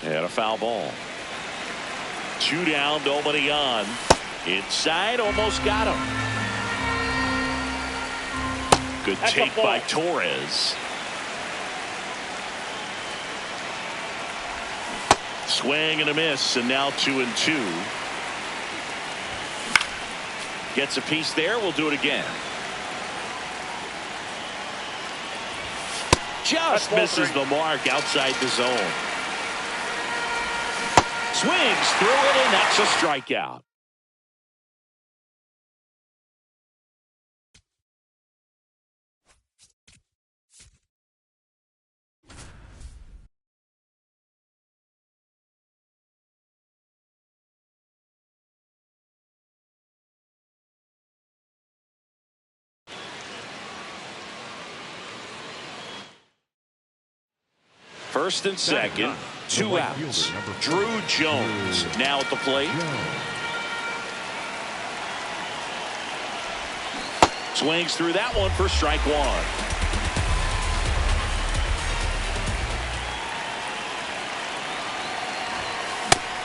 And a foul ball. 2 down, nobody on. Inside, almost got him. Good take by Torres. Swing and a miss, and now 2-2. Gets a piece there. We'll do it again. Just misses the mark outside the zone. Swings through it, and that's a strikeout. First and second, 2 outs. Drew Jones now at the plate. Swings through that one for strike 1.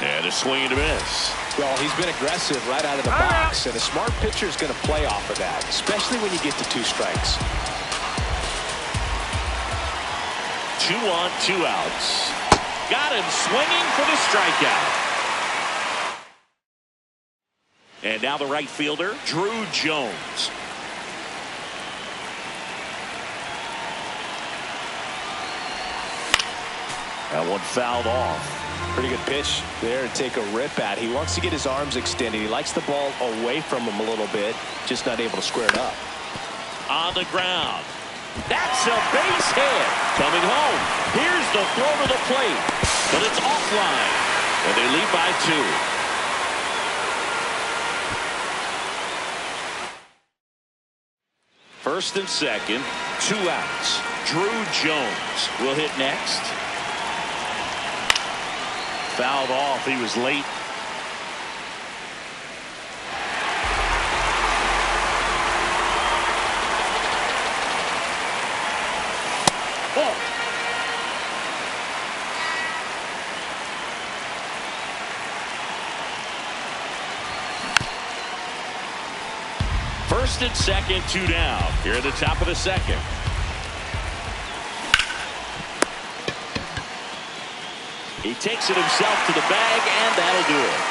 And a swing and a miss. Well, he's been aggressive right out of the box, and a smart pitcher is going to play off of that, especially when you get to 2 strikes. 2 on, 2 outs. Got him swinging for the strikeout. And now the right fielder, Drew Jones. That one fouled off. Pretty good pitch there to take a rip at. He wants to get his arms extended. He likes the ball away from him a little bit, just not able to square it up. On the ground. That's a base hit. Coming home. Here's the throw to the plate. But it's offline. And they lead by 2. First and second. 2 outs. Drew Jones will hit next. Fouled off. He was late. First and second, 2 down. Here at the top of the second. He takes it himself to the bag, and that'll do it.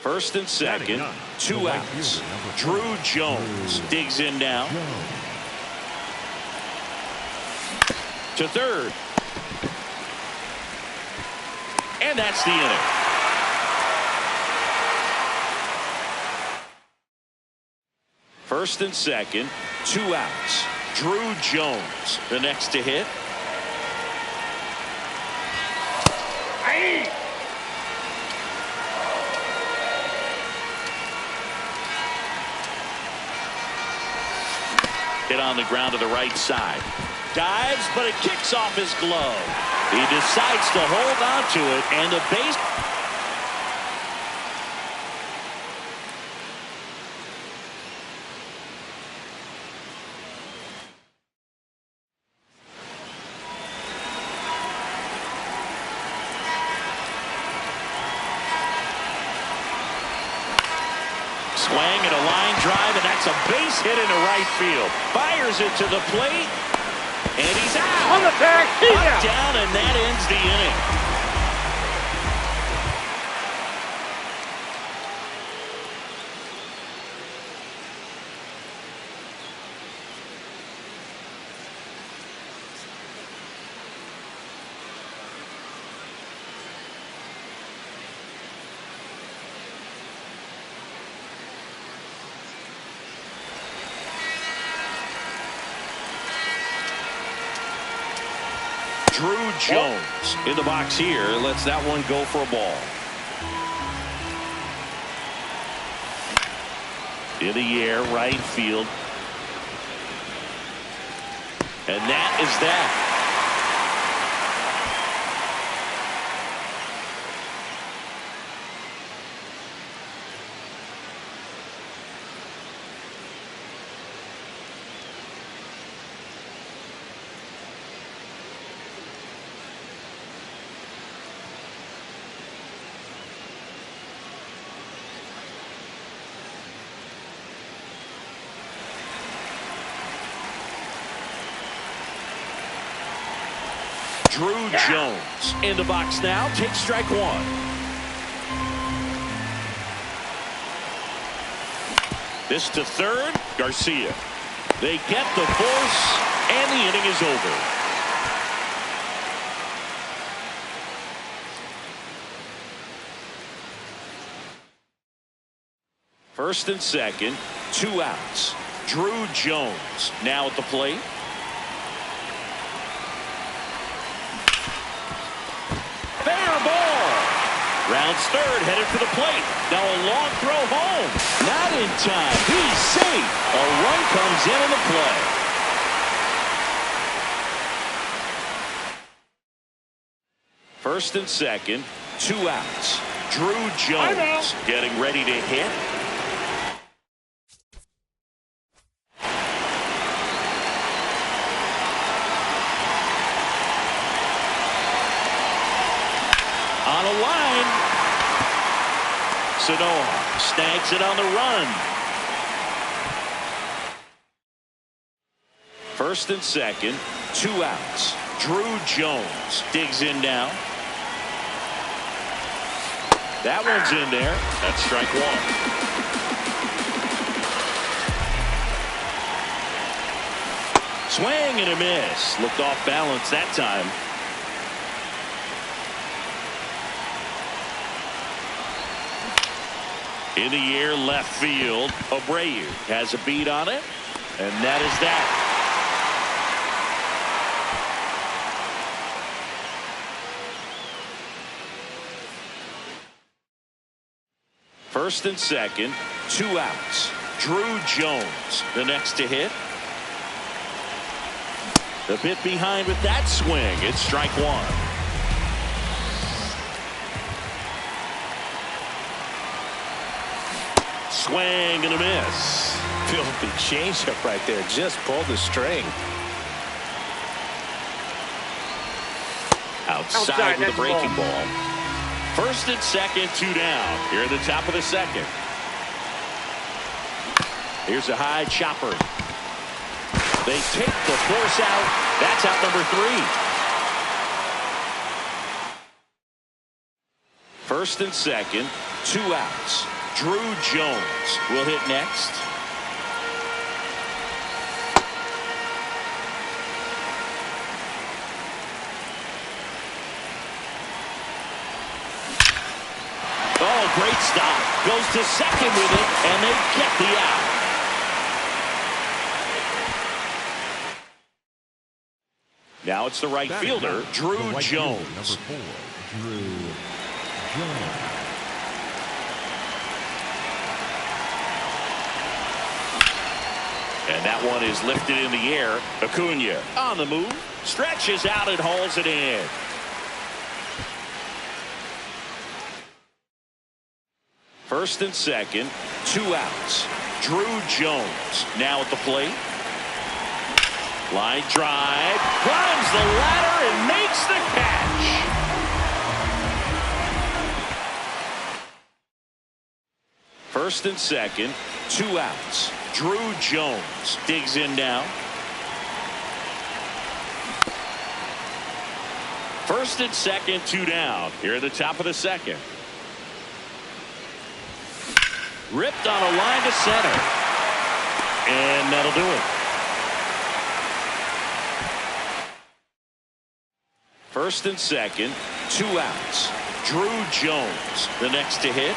First and second, 2 outs. Drew Jones digs in now. To third. And that's the inning. First and second, 2 outs. Drew Jones, the next to hit. Hit on the ground to the right side. Dives, but it kicks off his glove. He decides to hold on to it, and the base. Swing and a line drive, and that's a base hit into right field. Fires it to the plate, and he's out. On the tag, he's out. Down, and that ends the inning. Drew Jones in the box here. Lets that one go for a ball. In the air, right field. And that is that. Drew Jones in the box now. Takes strike one. This to third. Garcia. They get the force, and the inning is over. First and second, 2 outs. Drew Jones now at the plate. Fair ball. Rounds third, headed for the plate. Now a long throw home. Not in time. He's safe. A run comes in on the play. First and second, 2 outs. Drew Jones getting ready to hit. On a line. Sanoa snags it on the run. First and second, 2 outs. Drew Jones digs in now. That one's in there. That's strike one. Swing and a miss. Looked off balance that time. In the air, left field. Abreu has a beat on it, and that is that. First and second, 2 outs. Drew Jones, the next to hit. The bit behind with that swing. It's strike one. Swing and a miss. Filthy changeup right there. Just pulled the string. Outside with a breaking ball. First and second, 2 down. Here at the top of the second. Here's a high chopper. They take the force out. That's out number 3. First and second, 2 outs. Drew Jones will hit next. Oh, great stop. Goes to second with it, and they get the out. Now it's the right fielder, Drew Jones. Number 4, Drew Jones. And that one is lifted in the air. Acuna on the move. Stretches out and hauls it in. First and second, 2 outs. Drew Jones now at the plate. Line drive. Climbs the ladder and makes the catch. First and second, 2 outs. Drew Jones digs in now. First and second, 2 down. Here at the top of the second. Ripped on a line to center. And that'll do it. First and second, 2 outs. Drew Jones, the next to hit.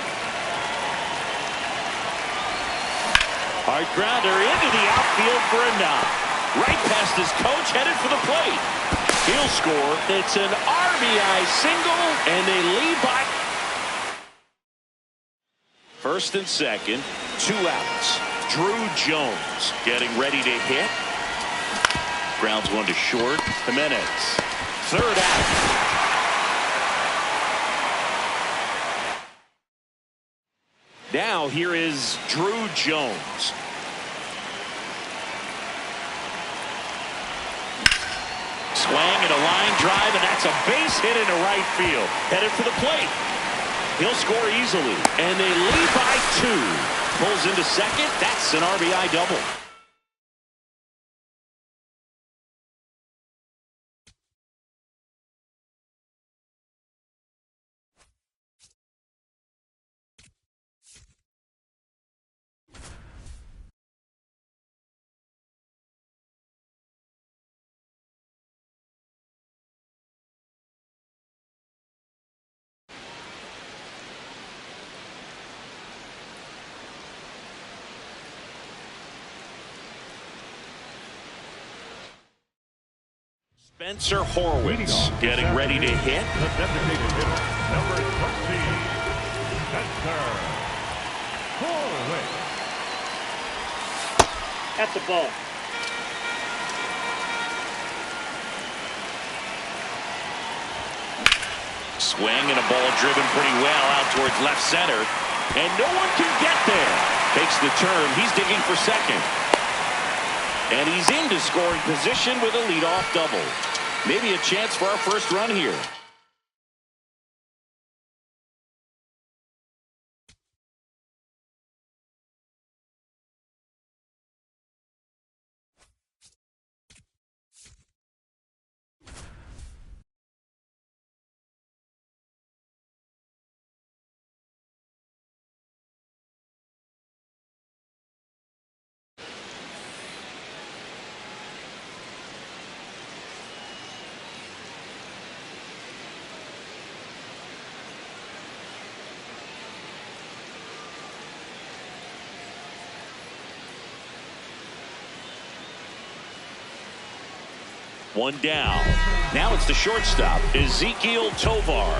Hard grounder into the outfield for a knock. Right past his coach, headed for the plate. He'll score. It's an RBI single, and they lead by. First and second, 2 outs. Drew Jones getting ready to hit. Grounds one to short. Jimenez. Third out. Now here is Drew Jones. Swing and a line drive, and that's a base hit into right field. Headed for the plate. He'll score easily, and they lead by 2. Pulls into second. That's an RBI double. Spencer Horwitz getting ready to hit. The designated hitter, number 13, Spencer Horwitz. That's a ball. Swing and a ball driven pretty well out towards left center. And no one can get there. Takes the turn. He's digging for second. And he's into scoring position with a leadoff double. Maybe a chance for our first run here. One down. Now it's the shortstop, Ezekiel Tovar.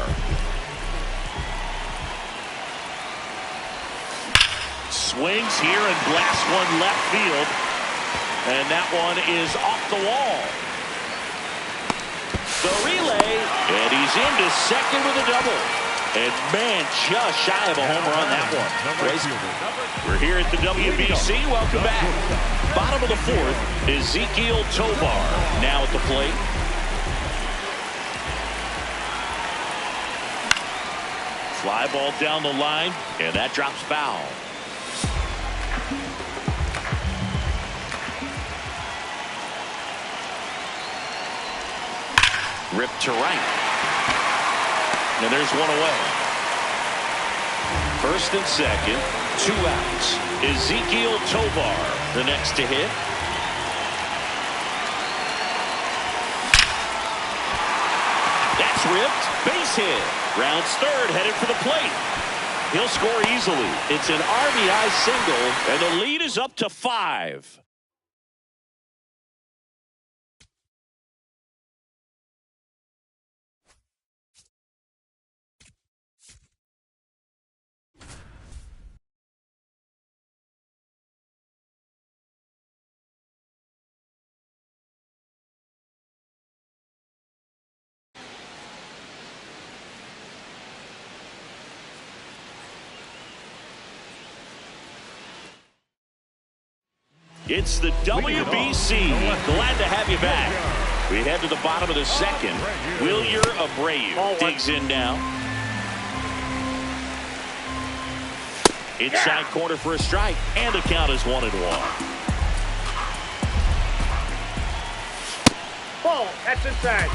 Swings here and blasts one left field. And that one is off the wall. The relay, and he's into second with a double. And man, just shy of a homer on that one. We're here at the WBC. Welcome back. Bottom of the fourth, Ezekiel Tovar now at the plate. Fly ball down the line, and that drops foul. Ripped to right. And there's one away. First and second, 2 outs. Ezekiel Tovar, the next to hit. That's ripped. Base hit. Rounds third, headed for the plate. He'll score easily. It's an RBI single, and the lead is up to 5. It's the WBC. Glad to have you back. We head to the bottom of the second. Wilyer Abreu digs in now. Inside corner for a strike, and the count is 1-1. Ball. That's inside.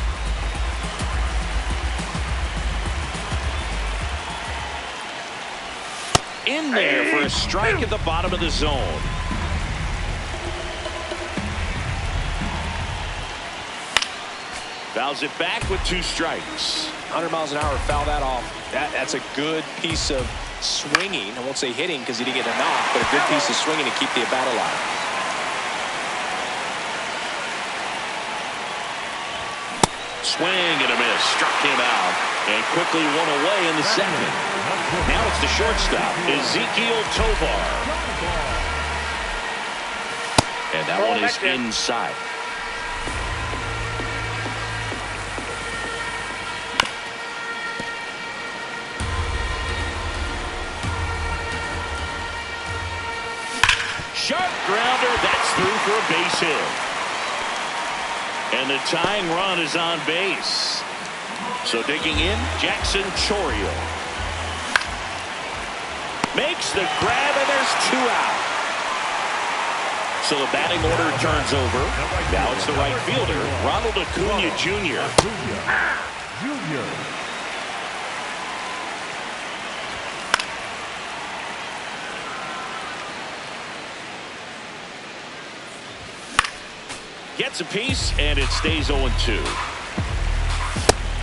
In there for a strike at the bottom of the zone. Fouls it back with 2 strikes. 100 miles an hour, foul that off. That's a good piece of swinging. I won't say hitting because he didn't get a knock, but a good piece of swinging to keep the at-bat alive. Swing and a miss. Struck him out. And quickly one away in the second. Now it's the shortstop, Ezekiel Tovar. And that one is inside. Sharp grounder. That's through for a base hit. And the tying run is on base. So digging in, Jackson Chourio. Makes the grab, and there's 2 out. So the batting order turns over. Now it's the right fielder, Ronald Acuna Jr. Gets a piece, and it stays 0-2.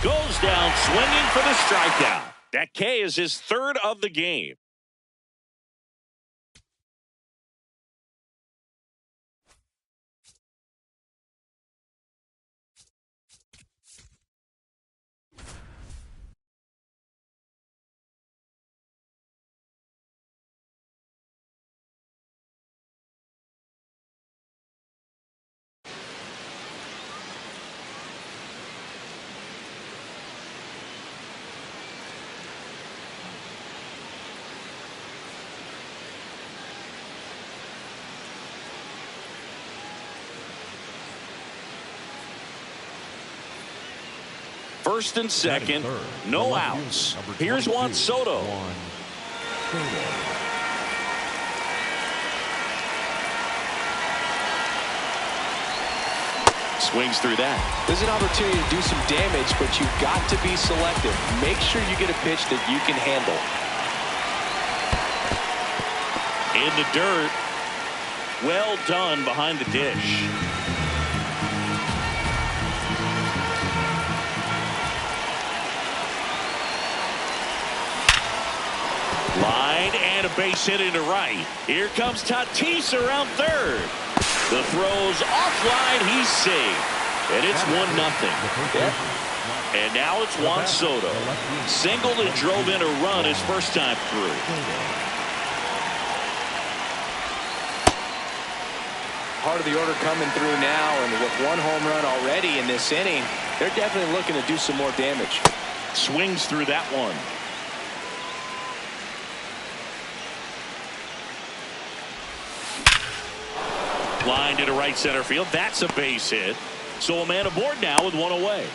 Goes down swinging for the strikeout. That K is his 3rd of the game. First and second, no outs. Here's Juan Soto. Swings through that. There's an opportunity to do some damage, but you've got to be selective. Make sure you get a pitch that you can handle. In the dirt. Well done behind the dish. Line and a base hit into right. Here comes Tatis around third. The throw's offline. He's safe. And it's 1-0. And now it's Juan Soto. Singled and drove in a run his first time through. Part of the order coming through now, and with 1 home run already in this inning, they're definitely looking to do some more damage. Swings through that one. Line into right center field. That's a base hit. So a man aboard now with 1 away.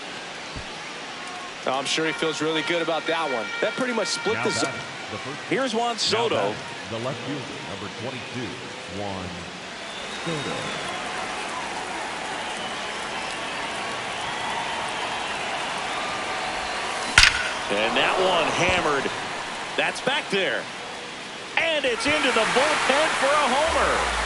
I'm sure he feels really good about that one. That pretty much split the zone. Here's Juan Soto. The left fielder, number 22, Juan Soto. And that one hammered. That's back there. And it's into the bullpen for a homer.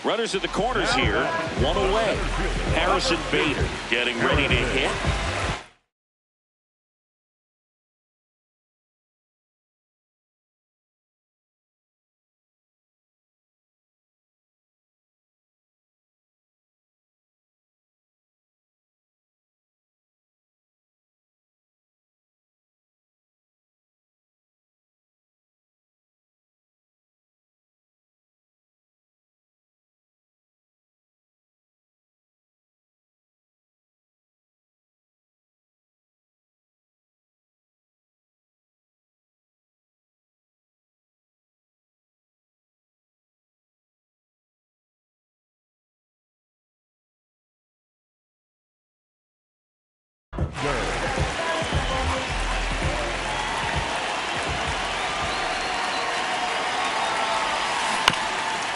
Runners at the corners here. 1 away. Harrison Bader getting ready to hit.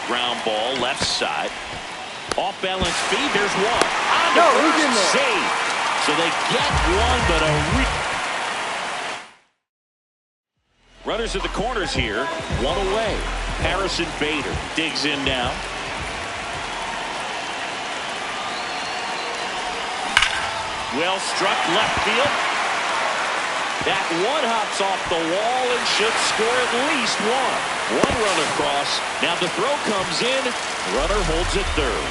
Ground ball left side. Off balance speed. There's one. Save. So they get one, but runners at the corners here. 1 away. Harrison Bader digs in now. Well struck left field. That one hops off the wall and should score at least 1. 1 run across. Now the throw comes in. Runner holds at third.